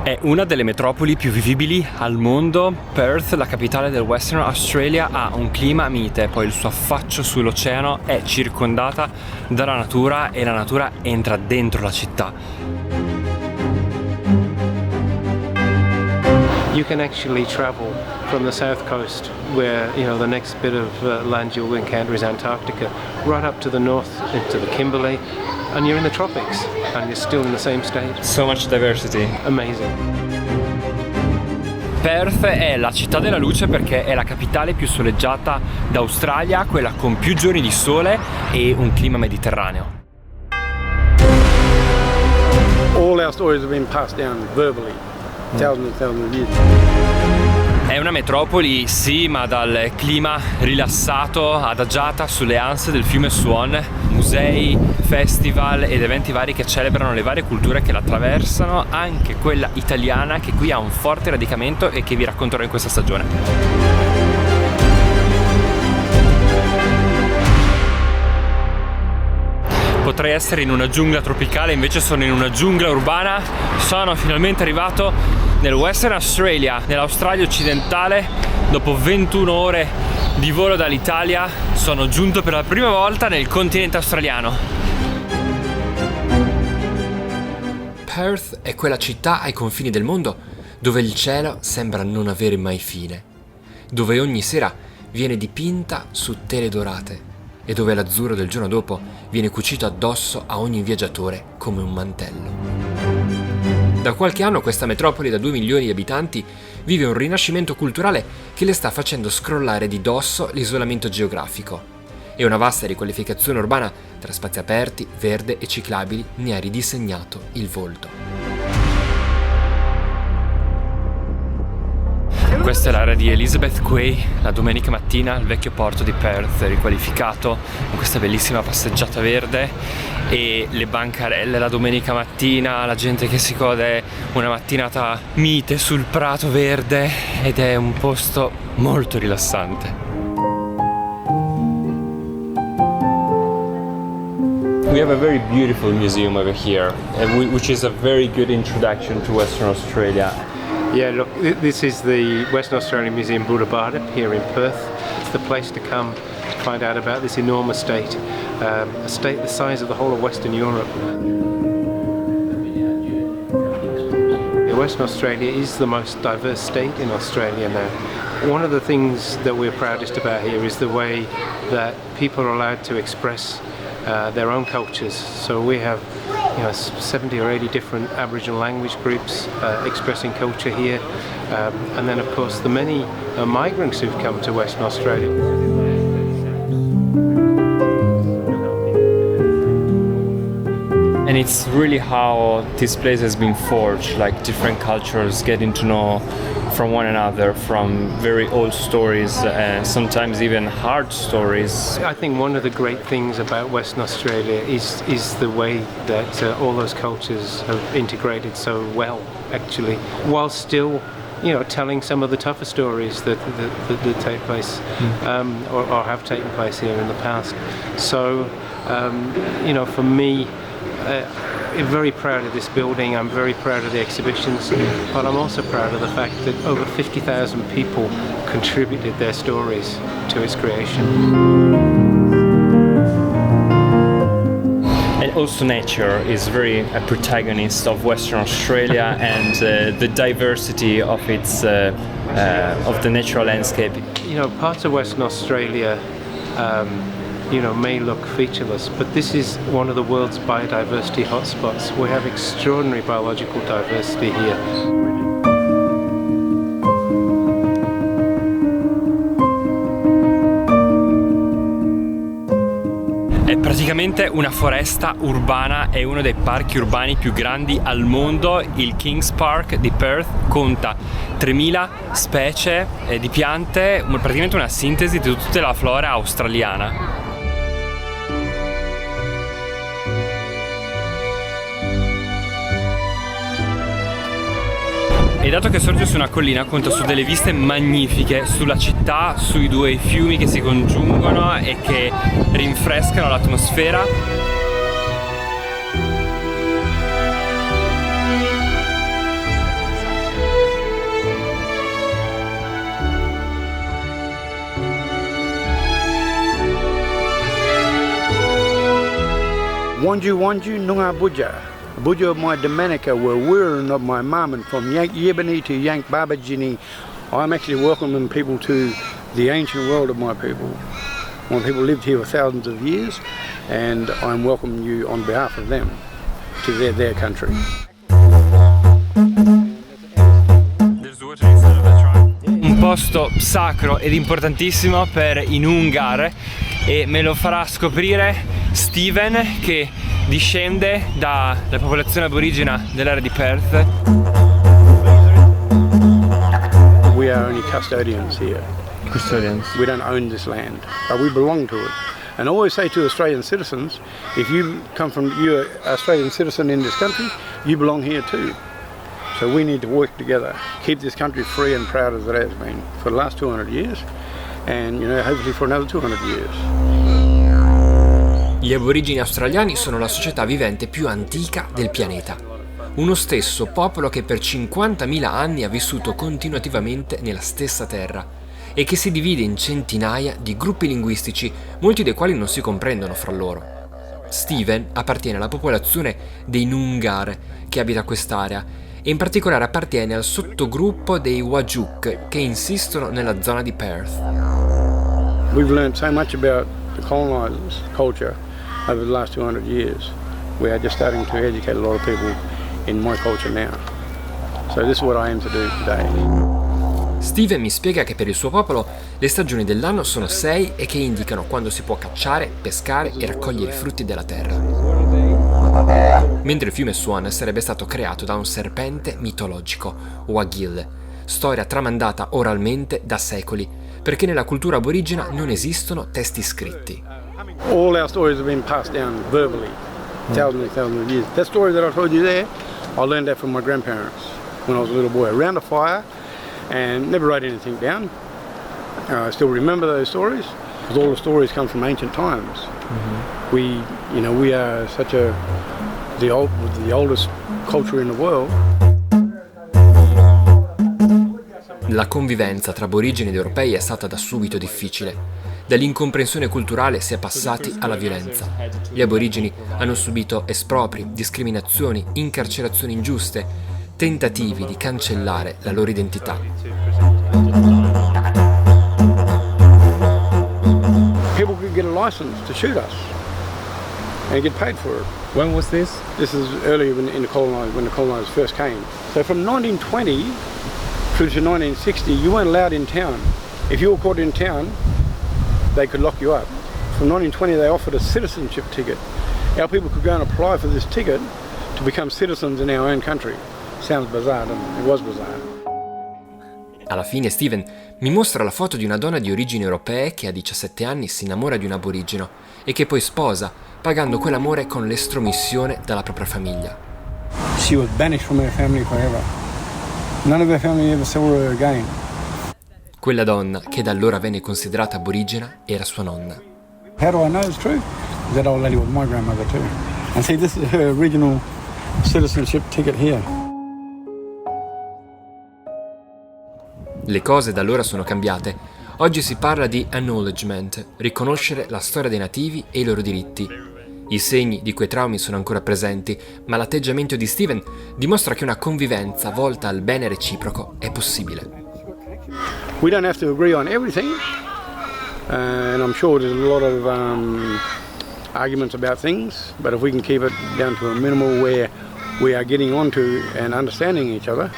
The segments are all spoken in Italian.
È una delle metropoli più vivibili al mondo. Perth, la capitale del Western Australia, ha un clima mite, poi il suo affaccio sull'oceano è circondata dalla natura e la natura entra dentro la città. You can actually travel from the south coast, where the next bit of land you'll encounter is Antarctica, right up to the north into the Kimberley, and you're in the tropics, and you're still in the same state. So much diversity. Amazing. Perth è la città della luce perché è la capitale più soleggiata d'Australia, quella con più giorni di sole e un clima mediterraneo. All our stories have been passed down verbally, thousands and thousands of years. È una metropoli, sì, ma dal clima rilassato, adagiata sulle anse del fiume Swan, musei, festival ed eventi vari che celebrano le varie culture che la attraversano, anche quella italiana che qui ha un forte radicamento e che vi racconterò in questa stagione. Potrei essere in una giungla tropicale, invece sono in una giungla urbana. Sono finalmente arrivato nel Western Australia, nell'Australia occidentale. Dopo 21 ore di volo dall'Italia sono giunto per la prima volta nel continente australiano. Perth è quella città ai confini del mondo dove il cielo sembra non avere mai fine, dove ogni sera viene dipinta su tele dorate e dove l'azzurro del giorno dopo viene cucito addosso a ogni viaggiatore come un mantello. Da qualche anno questa metropoli da 2 milioni di abitanti vive un rinascimento culturale che le sta facendo scrollare di dosso l'isolamento geografico, e una vasta riqualificazione urbana tra spazi aperti, verde e ciclabili ne ha ridisegnato il volto. Questa è l'area di Elizabeth Quay, la domenica mattina il vecchio porto di Perth riqualificato con questa bellissima passeggiata verde e le bancarelle la domenica mattina, la gente che si gode una mattinata mite sul prato verde, ed è un posto molto rilassante. We have a very beautiful museum over here, which is a very good introduction to Western Australia. Yeah, look, this is the Western Australian Museum Buddha Bardip here in Perth. It's the place to come to find out about this enormous state, a state the size of the whole of Western Europe. Western Australia is the most diverse state in Australia now. One of the things that we're proudest about here is the way that people are allowed to express their own cultures. So we have 70 or 80 different Aboriginal language groups expressing culture here, and then of course the many migrants who've come to Western Australia. And it's really how this place has been forged, like different cultures getting to know from one another, from very old stories and sometimes even hard stories. I think one of the great things about Western Australia is the way that all those cultures have integrated so well, actually, while still telling some of the tougher stories that take place or have taken place here in the past. So, for me, I'm very proud of this building, I'm very proud of the exhibitions, but I'm also proud of the fact that over 50,000 people contributed their stories to its creation. And also nature is very a protagonist of Western Australia and the diversity of its of the natural landscape. Parts of Western Australia may look featureless, but this is one of the world's biodiversity hotspots. We have extraordinary biological diversity here. È praticamente una foresta urbana, è uno dei parchi urbani più grandi al mondo. Il Kings Park di Perth conta 3000 specie di piante, praticamente una sintesi di tutta la flora australiana. E dato che sorge su una collina, conta su delle viste magnifiche sulla città, sui 2 fiumi che si congiungono e che rinfrescano l'atmosfera. Wanju Wanju Nunga Buja. Buja of my Dominica were Wirran of my mum, and from Yank Yebani to Yank Babajini, I'm actually welcoming people to the ancient world of my people. My people lived here for thousands of years, and I'm welcoming you on behalf of them to their country. Un posto sacro ed importantissimo per i Noongar, e me lo farà scoprire Steven, che discende dalla popolazione aborigena dell'area di Perth. We are only custodians here. Custodians. We don't own this land, but we belong to it. And I always say to Australian citizens, if you're an Australian citizen in this country, you belong here too. So we need to work together, keep this country free and proud as it has been for the last 200 years, and hopefully for another 200 years. Gli aborigeni australiani sono la società vivente più antica del pianeta. Uno stesso popolo che per 50.000 anni ha vissuto continuativamente nella stessa terra e che si divide in centinaia di gruppi linguistici, molti dei quali non si comprendono fra loro. Steven appartiene alla popolazione dei Noongar che abita quest'area, e in particolare appartiene al sottogruppo dei Whadjuk che insistono nella zona di Perth. We've learned so much about the colonisers' culture over the last 200 years. We are just starting to educate a lot of people in my culture now. So this is what I aim to do today. Steven mi spiega che per il suo popolo le stagioni dell'anno sono 6 e che indicano quando si può cacciare, pescare e raccogliere i frutti della terra. Mentre il fiume Swan sarebbe stato creato da un serpente mitologico, Wagil, storia tramandata oralmente da secoli, perché nella cultura aborigena non esistono testi scritti. All our stories have been passed down verbally, thousands and thousands of years. That story that I told you there, I learned that from my grandparents when I was a little boy, around a fire, and never wrote anything down. I still remember those stories, because all the stories come from ancient times. We are the oldest culture in the world. La convivenza tra aborigeni ed europei è stata da subito difficile. Dall'incomprensione culturale si è passati alla violenza. Gli aborigeni hanno subito espropri, discriminazioni, incarcerazioni ingiuste, tentativi di cancellare la loro identità. People could get a license to shoot us and get paid for it. When was this? This is earlier when the colonisers first came. So from 1920 through to 1960, you weren't allowed in town. If you were caught in town, they could lock you up. From 1920, they offered a citizenship ticket. Our people could go and apply for this ticket to become citizens in our own country. Sounds bizarre, doesn't it? It was bizarre. Alla fine Steven mi mostra la foto di una donna di origini europee che a 17 anni si innamora di un aborigeno e che poi sposa, pagando quell'amore con l'estromissione dalla propria famiglia. She was banished from her family forever. None of her family ever saw her again. Quella donna, che da allora venne considerata aborigena, era sua nonna. How do I know it's true? That old lady was my grandmother too. And see, this is her original citizenship ticket here. Le cose da allora sono cambiate. Oggi si parla di acknowledgement, riconoscere la storia dei nativi e i loro diritti. I segni di quei traumi sono ancora presenti, ma l'atteggiamento di Steven dimostra che una convivenza volta al bene reciproco è possibile. We don't have to agree on everything, and I'm sure there's a lot of arguments about things, but if we can keep it down to a minimal where we are getting onto and understanding each other,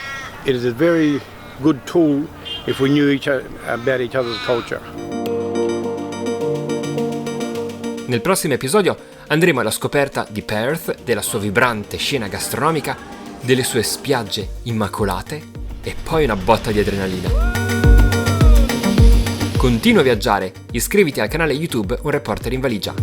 it is a very good tool if we knew about each other's culture. Nel prossimo episodio andremo alla scoperta di Perth, della sua vibrante scena gastronomica, delle sue spiagge immacolate e poi una botta di adrenalina. Continua a viaggiare, iscriviti al canale YouTube Un Reporter in Valigia.